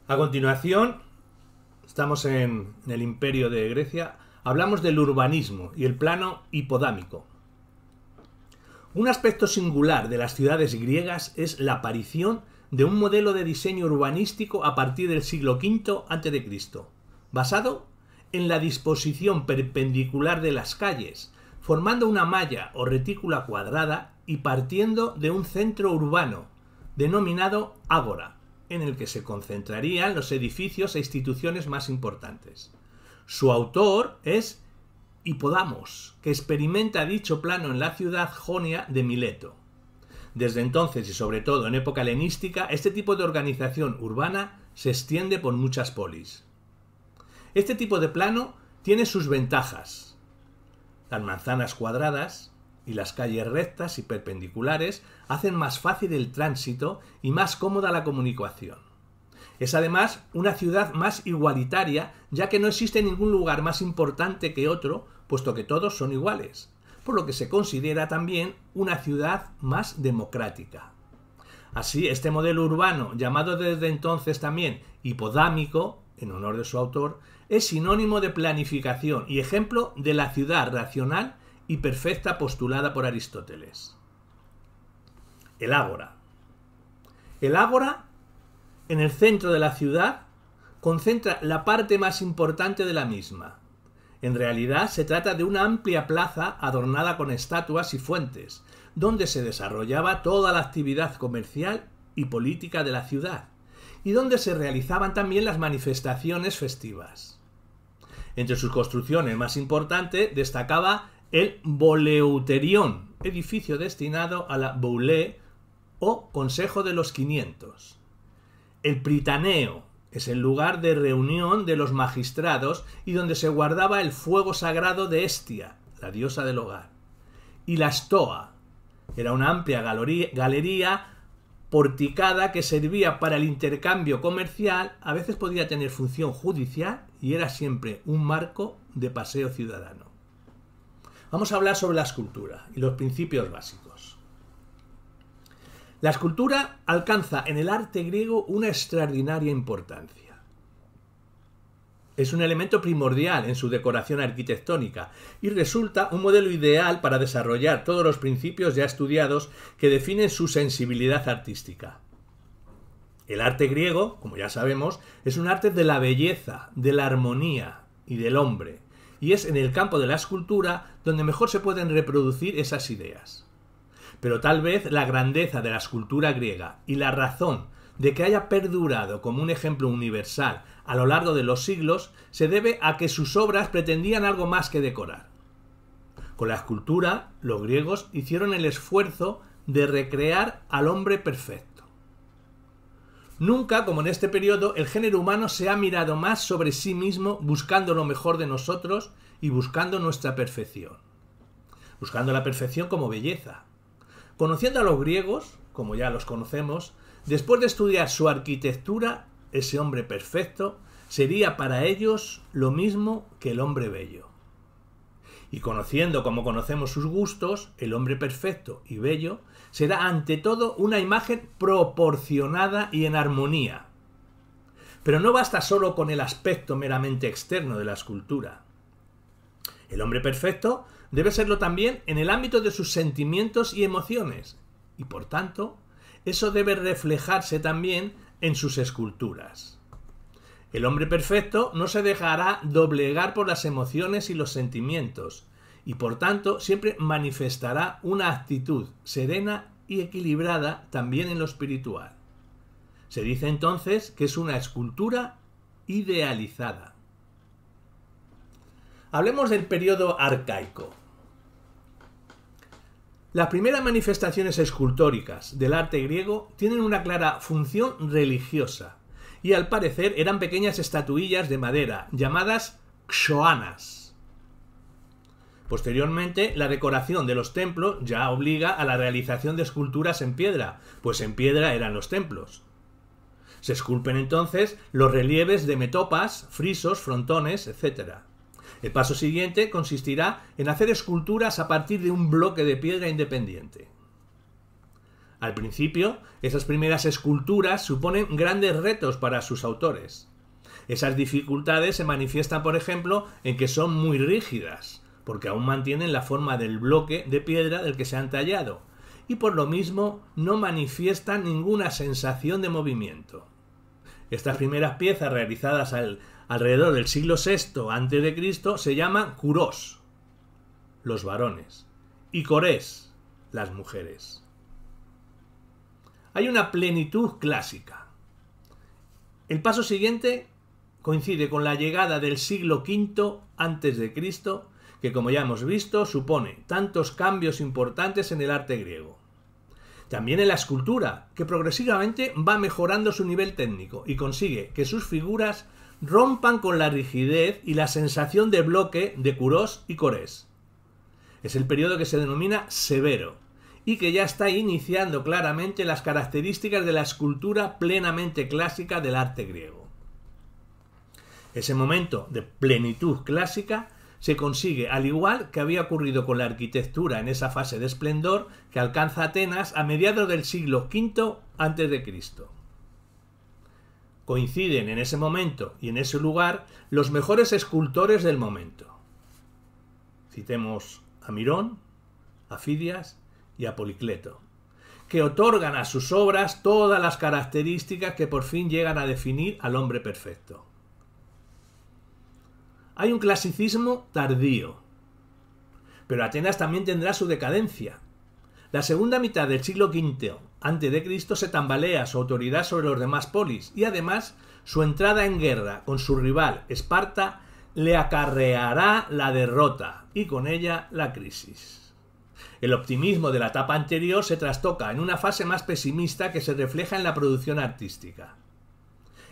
A continuación, estamos en el Imperio de Grecia, hablamos del urbanismo y el plano hipodámico. Un aspecto singular de las ciudades griegas es la aparición de un modelo de diseño urbanístico a partir del siglo V a.C., basado en la disposición perpendicular de las calles, formando una malla o retícula cuadrada y partiendo de un centro urbano, denominado ágora, en el que se concentrarían los edificios e instituciones más importantes. Su autor es Hipodamos, que experimenta dicho plano en la ciudad jonia de Mileto. Desde entonces, y sobre todo en época helenística, este tipo de organización urbana se extiende por muchas polis. Este tipo de plano tiene sus ventajas. Las manzanas cuadradas y las calles rectas y perpendiculares hacen más fácil el tránsito y más cómoda la comunicación. Es además una ciudad más igualitaria, ya que no existe ningún lugar más importante que otro, puesto que todos son iguales, por lo que se considera también una ciudad más democrática. Así, este modelo urbano, llamado desde entonces también hipodámico, en honor de su autor, es sinónimo de planificación y ejemplo de la ciudad racional y perfecta postulada por Aristóteles. El ágora. El ágora, en el centro de la ciudad, concentra la parte más importante de la misma. En realidad se trata de una amplia plaza adornada con estatuas y fuentes, donde se desarrollaba toda la actividad comercial y política de la ciudad, y donde se realizaban también las manifestaciones festivas. Entre sus construcciones más importantes destacaba el Boleuterion, edificio destinado a la Boulé o Consejo de los 500. El Pritaneo es el lugar de reunión de los magistrados y donde se guardaba el fuego sagrado de Hestia, la diosa del hogar. Y la Stoa era una amplia galería porticada que servía para el intercambio comercial, a veces podía tener función judicial y era siempre un marco de paseo ciudadano. Vamos a hablar sobre la escultura y los principios básicos. La escultura alcanza en el arte griego una extraordinaria importancia. Es un elemento primordial en su decoración arquitectónica y resulta un modelo ideal para desarrollar todos los principios ya estudiados que definen su sensibilidad artística. El arte griego, como ya sabemos, es un arte de la belleza, de la armonía y del hombre, y es en el campo de la escultura donde mejor se pueden reproducir esas ideas. Pero tal vez la grandeza de la escultura griega y la razón de que haya perdurado como un ejemplo universal a lo largo de los siglos se debe a que sus obras pretendían algo más que decorar. Con la escultura, los griegos hicieron el esfuerzo de recrear al hombre perfecto. Nunca, como en este periodo, el género humano se ha mirado más sobre sí mismo buscando lo mejor de nosotros y buscando nuestra perfección. Buscando la perfección como belleza. Conociendo a los griegos, como ya los conocemos, después de estudiar su arquitectura, ese hombre perfecto sería para ellos lo mismo que el hombre bello. Y conociendo como conocemos sus gustos, el hombre perfecto y bello será ante todo una imagen proporcionada y en armonía. Pero no basta solo con el aspecto meramente externo de la escultura. El hombre perfecto debe serlo también en el ámbito de sus sentimientos y emociones, y por tanto, eso debe reflejarse también en sus esculturas. El hombre perfecto no se dejará doblegar por las emociones y los sentimientos, y por tanto siempre manifestará una actitud serena y equilibrada también en lo espiritual. Se dice entonces que es una escultura idealizada. Hablemos del periodo arcaico. Las primeras manifestaciones escultóricas del arte griego tienen una clara función religiosa y al parecer eran pequeñas estatuillas de madera llamadas xoanas. Posteriormente, la decoración de los templos ya obliga a la realización de esculturas en piedra, pues en piedra eran los templos. Se esculpen entonces los relieves de metopas, frisos, frontones, etc. El paso siguiente consistirá en hacer esculturas a partir de un bloque de piedra independiente. Al principio, esas primeras esculturas suponen grandes retos para sus autores. Esas dificultades se manifiestan, por ejemplo, en que son muy rígidas, porque aún mantienen la forma del bloque de piedra del que se han tallado, y por lo mismo no manifiestan ninguna sensación de movimiento. Estas primeras piezas realizadas alrededor del siglo VI a.C. se llaman kurós, los varones, y corés, las mujeres. Hay una plenitud clásica. El paso siguiente coincide con la llegada del siglo V a.C., que, como ya hemos visto, supone tantos cambios importantes en el arte griego. También en la escultura, que progresivamente va mejorando su nivel técnico y consigue que sus figuras rompan con la rigidez y la sensación de bloque de kurós y corés. Es el periodo que se denomina severo y que ya está iniciando claramente las características de la escultura plenamente clásica del arte griego. Ese momento de plenitud clásica se consigue al igual que había ocurrido con la arquitectura en esa fase de esplendor que alcanza Atenas a mediados del siglo V a.C. Coinciden en ese momento y en ese lugar los mejores escultores del momento. Citemos a Mirón, a Fidias y a Policleto, que otorgan a sus obras todas las características que por fin llegan a definir al hombre perfecto. Hay un clasicismo tardío, pero Atenas también tendrá su decadencia. La segunda mitad del siglo V a.C. se tambalea su autoridad sobre los demás polis y además su entrada en guerra con su rival Esparta le acarreará la derrota y con ella la crisis. El optimismo de la etapa anterior se trastoca en una fase más pesimista que se refleja en la producción artística.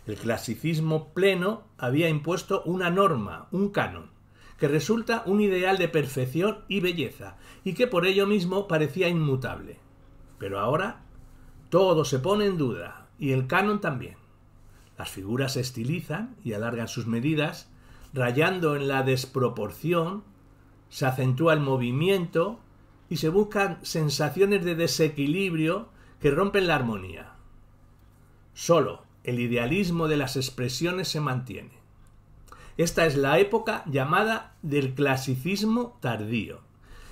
El clasicismo pleno había impuesto una norma, un canon, que resulta un ideal de perfección y belleza, y que por ello mismo parecía inmutable. Pero ahora todo se pone en duda, y el canon también. Las figuras se estilizan y alargan sus medidas, rayando en la desproporción, se acentúa el movimiento y se buscan sensaciones de desequilibrio que rompen la armonía. Solo el idealismo de las expresiones se mantiene. Esta es la época llamada del clasicismo tardío,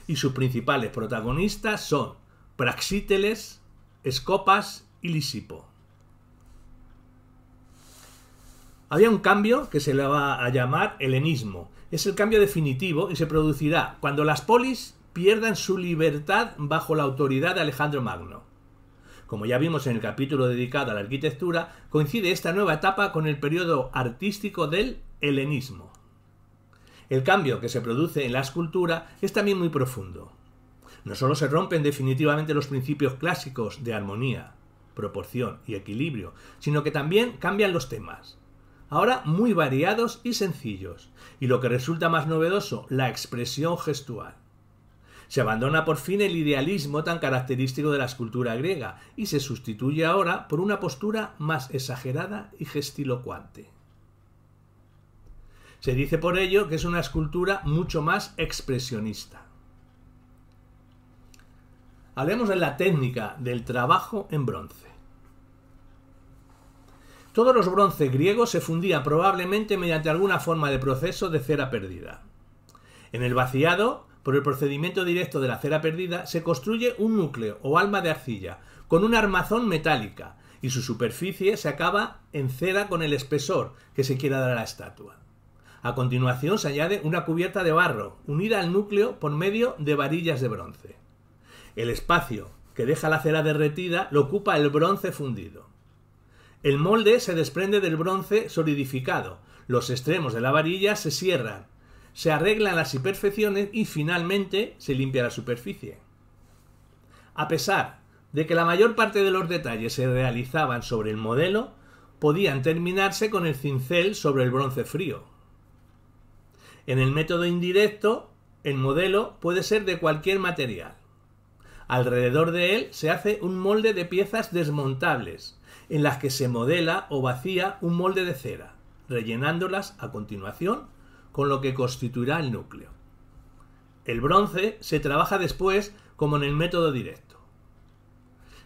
y sus principales protagonistas son Praxíteles, Escopas y Lisipo. Había un cambio que se le va a llamar helenismo. Es el cambio definitivo y se producirá cuando las polis pierdan su libertad bajo la autoridad de Alejandro Magno. Como ya vimos en el capítulo dedicado a la arquitectura, coincide esta nueva etapa con el periodo artístico del helenismo. El cambio que se produce en la escultura es también muy profundo. No solo se rompen definitivamente los principios clásicos de armonía, proporción y equilibrio, sino que también cambian los temas. Ahora muy variados y sencillos, y lo que resulta más novedoso, la expresión gestual. Se abandona por fin el idealismo tan característico de la escultura griega y se sustituye ahora por una postura más exagerada y gestilocuente. Se dice por ello que es una escultura mucho más expresionista. Hablemos de la técnica del trabajo en bronce. Todos los bronces griegos se fundían probablemente mediante alguna forma de proceso de cera perdida. En el vaciado, por el procedimiento directo de la cera perdida, se construye un núcleo o alma de arcilla con una armazón metálica y su superficie se acaba en cera con el espesor que se quiera dar a la estatua. A continuación se añade una cubierta de barro unida al núcleo por medio de varillas de bronce. El espacio que deja la cera derretida lo ocupa el bronce fundido. El molde se desprende del bronce solidificado, los extremos de la varilla se cierran, se arreglan las imperfecciones y finalmente se limpia la superficie. A pesar de que la mayor parte de los detalles se realizaban sobre el modelo, podían terminarse con el cincel sobre el bronce frío. En el método indirecto, el modelo puede ser de cualquier material. Alrededor de él se hace un molde de piezas desmontables, en las que se modela o vacía un molde de cera, rellenándolas a continuación con lo que constituirá el núcleo. El bronce se trabaja después como en el método directo.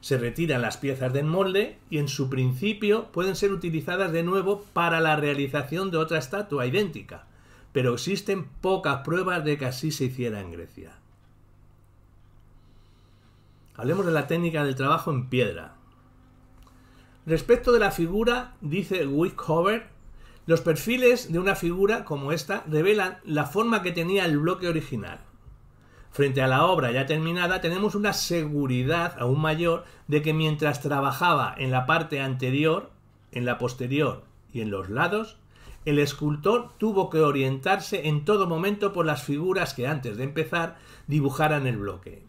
Se retiran las piezas del molde y en su principio pueden ser utilizadas de nuevo para la realización de otra estatua idéntica, pero existen pocas pruebas de que así se hiciera en Grecia. Hablemos de la técnica del trabajo en piedra. Respecto de la figura, dice Wickover, los perfiles de una figura como esta revelan la forma que tenía el bloque original. Frente a la obra ya terminada tenemos una seguridad aún mayor de que mientras trabajaba en la parte anterior, en la posterior y en los lados, el escultor tuvo que orientarse en todo momento por las figuras que antes de empezar dibujaran el bloque.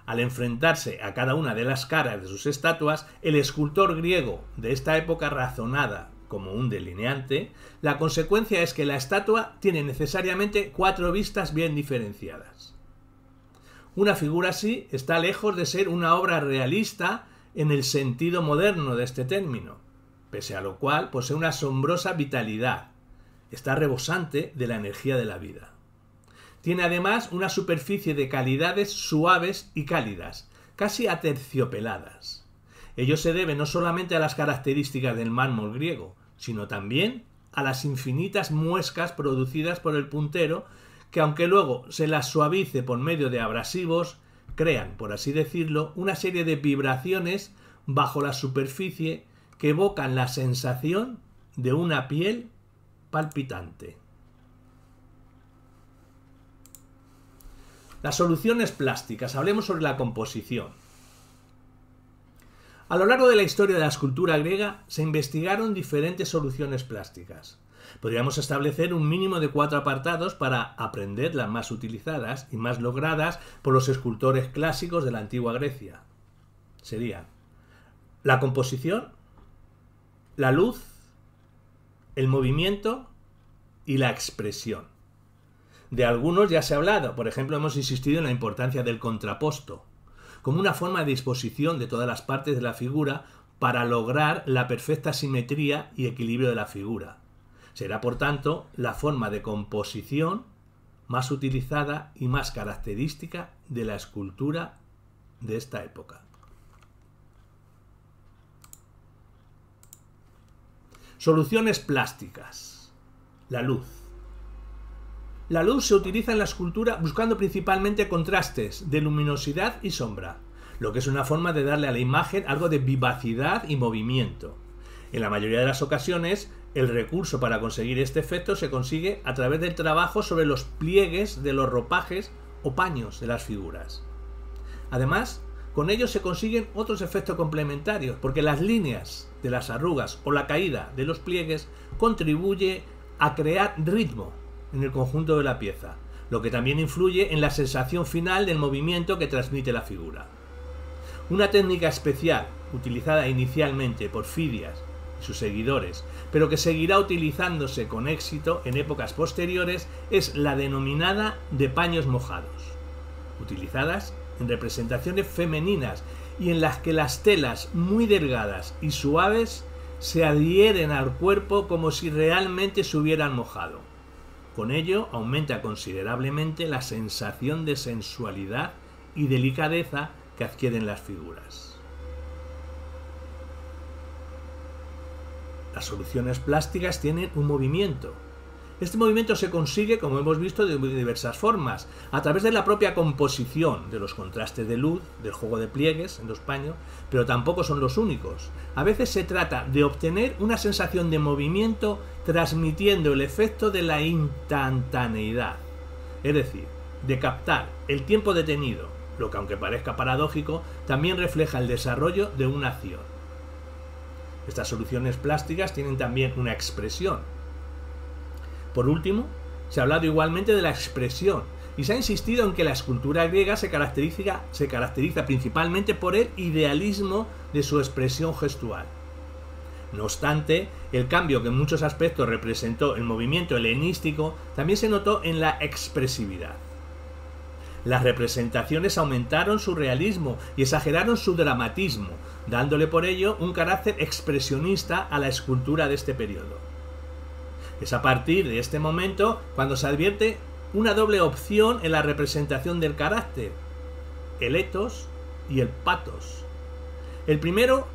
Al enfrentarse a cada una de las caras de sus estatuas, el escultor griego de esta época razonada como un delineante, la consecuencia es que la estatua tiene necesariamente 4 vistas bien diferenciadas. Una figura así está lejos de ser una obra realista en el sentido moderno de este término, pese a lo cual posee una asombrosa vitalidad. Está rebosante de la energía de la vida. Tiene además una superficie de calidades suaves y cálidas, casi aterciopeladas. Ello se debe no solamente a las características del mármol griego, sino también a las infinitas muescas producidas por el puntero que, aunque luego se las suavice por medio de abrasivos, crean, por así decirlo, una serie de vibraciones bajo la superficie que evocan la sensación de una piel palpitante. Las soluciones plásticas. Hablemos sobre la composición. A lo largo de la historia de la escultura griega se investigaron diferentes soluciones plásticas. Podríamos establecer un mínimo de 4 apartados para aprender las más utilizadas y más logradas por los escultores clásicos de la antigua Grecia. Serían la composición, la luz, el movimiento y la expresión. De algunos ya se ha hablado, por ejemplo, hemos insistido en la importancia del contraposto, como una forma de disposición de todas las partes de la figura para lograr la perfecta simetría y equilibrio de la figura. Será, por tanto, la forma de composición más utilizada y más característica de la escultura de esta época. Soluciones plásticas. La luz. La luz se utiliza en la escultura buscando principalmente contrastes de luminosidad y sombra, lo que es una forma de darle a la imagen algo de vivacidad y movimiento. En la mayoría de las ocasiones, el recurso para conseguir este efecto se consigue a través del trabajo sobre los pliegues de los ropajes o paños de las figuras. Además, con ello se consiguen otros efectos complementarios, porque las líneas de las arrugas o la caída de los pliegues contribuye a crear ritmo en el conjunto de la pieza, lo que también influye en la sensación final del movimiento que transmite la figura. Una técnica especial, utilizada inicialmente por Fidias y sus seguidores, pero que seguirá utilizándose con éxito en épocas posteriores, es la denominada de paños mojados, utilizadas en representaciones femeninas y en las que las telas muy delgadas y suaves se adhieren al cuerpo como si realmente se hubieran mojado. Con ello aumenta considerablemente la sensación de sensualidad y delicadeza que adquieren las figuras. Las soluciones plásticas tienen un movimiento. Este movimiento se consigue, como hemos visto, de diversas formas, a través de la propia composición, de los contrastes de luz, del juego de pliegues en los paños, pero tampoco son los únicos. A veces se trata de obtener una sensación de movimiento transmitiendo el efecto de la instantaneidad, es decir, de captar el tiempo detenido, lo que, aunque parezca paradójico, también refleja el desarrollo de una acción. Estas soluciones plásticas tienen también una expresión. Por último, se ha hablado igualmente de la expresión y se ha insistido en que la escultura griega se caracteriza principalmente por el idealismo de su expresión gestual. No obstante, el cambio que en muchos aspectos representó el movimiento helenístico también se notó en la expresividad. Las representaciones aumentaron su realismo y exageraron su dramatismo, dándole por ello un carácter expresionista a la escultura de este periodo. Es a partir de este momento cuando se advierte una doble opción en la representación del carácter, el ethos y el pathos. El primero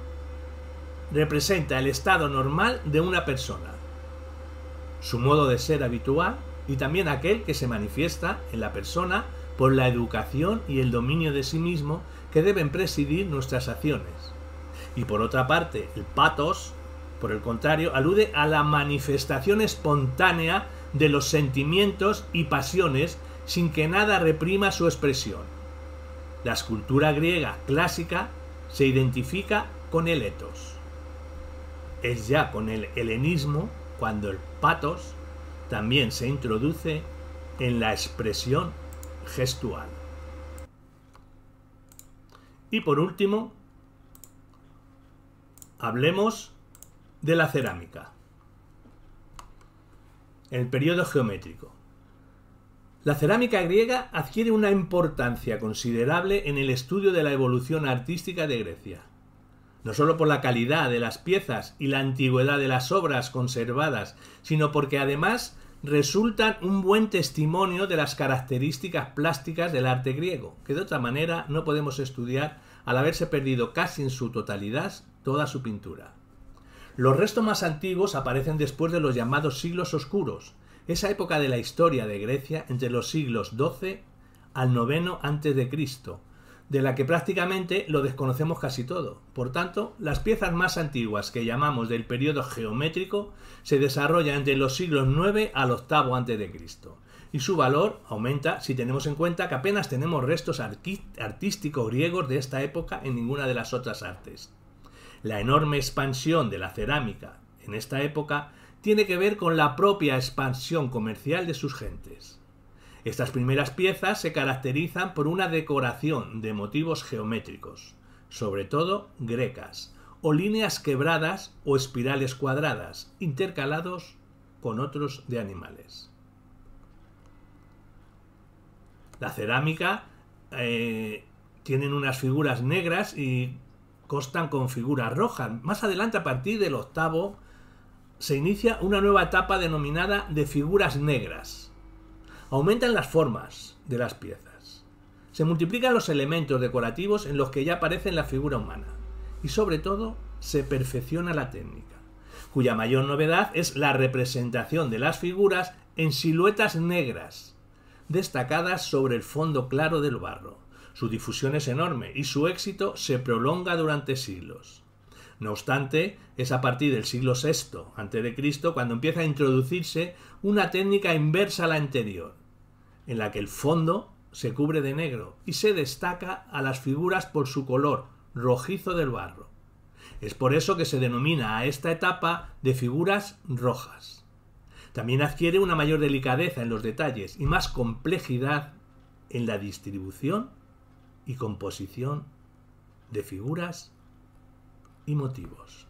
representa el estado normal de una persona, su modo de ser habitual y también aquel que se manifiesta en la persona por la educación y el dominio de sí mismo que deben presidir nuestras acciones. Y por otra parte, el pathos, por el contrario, alude a la manifestación espontánea de los sentimientos y pasiones sin que nada reprima su expresión. La escultura griega clásica se identifica con el ethos. Es ya con el helenismo cuando el pathos también se introduce en la expresión gestual. Y por último, hablemos de la cerámica. El periodo geométrico. La cerámica griega adquiere una importancia considerable en el estudio de la evolución artística de Grecia. No solo por la calidad de las piezas y la antigüedad de las obras conservadas, sino porque además resultan un buen testimonio de las características plásticas del arte griego, que de otra manera no podemos estudiar al haberse perdido casi en su totalidad toda su pintura. Los restos más antiguos aparecen después de los llamados siglos oscuros, esa época de la historia de Grecia entre los siglos XII al IX a.C., de la que prácticamente lo desconocemos casi todo. Por tanto, las piezas más antiguas que llamamos del periodo geométrico se desarrollan entre los siglos IX al VIII a.C., y su valor aumenta si tenemos en cuenta que apenas tenemos restos artísticos griegos de esta época en ninguna de las otras artes. La enorme expansión de la cerámica en esta época tiene que ver con la propia expansión comercial de sus gentes. Estas primeras piezas se caracterizan por una decoración de motivos geométricos, sobre todo grecas, o líneas quebradas o espirales cuadradas, intercalados con otros de animales. La cerámica tienen unas figuras negras y constan con figuras rojas. Más adelante, a partir del VIII, se inicia una nueva etapa denominada de figuras negras. Aumentan las formas de las piezas. Se multiplican los elementos decorativos en los que ya aparece la figura humana. Y sobre todo, se perfecciona la técnica, cuya mayor novedad es la representación de las figuras en siluetas negras, destacadas sobre el fondo claro del barro. Su difusión es enorme y su éxito se prolonga durante siglos. No obstante, es a partir del siglo VI a.C. cuando empieza a introducirse una técnica inversa a la anterior, en la que el fondo se cubre de negro y se destaca a las figuras por su color rojizo del barro. Es por eso que se denomina a esta etapa de figuras rojas. También adquiere una mayor delicadeza en los detalles y más complejidad en la distribución y composición de figuras y motivos.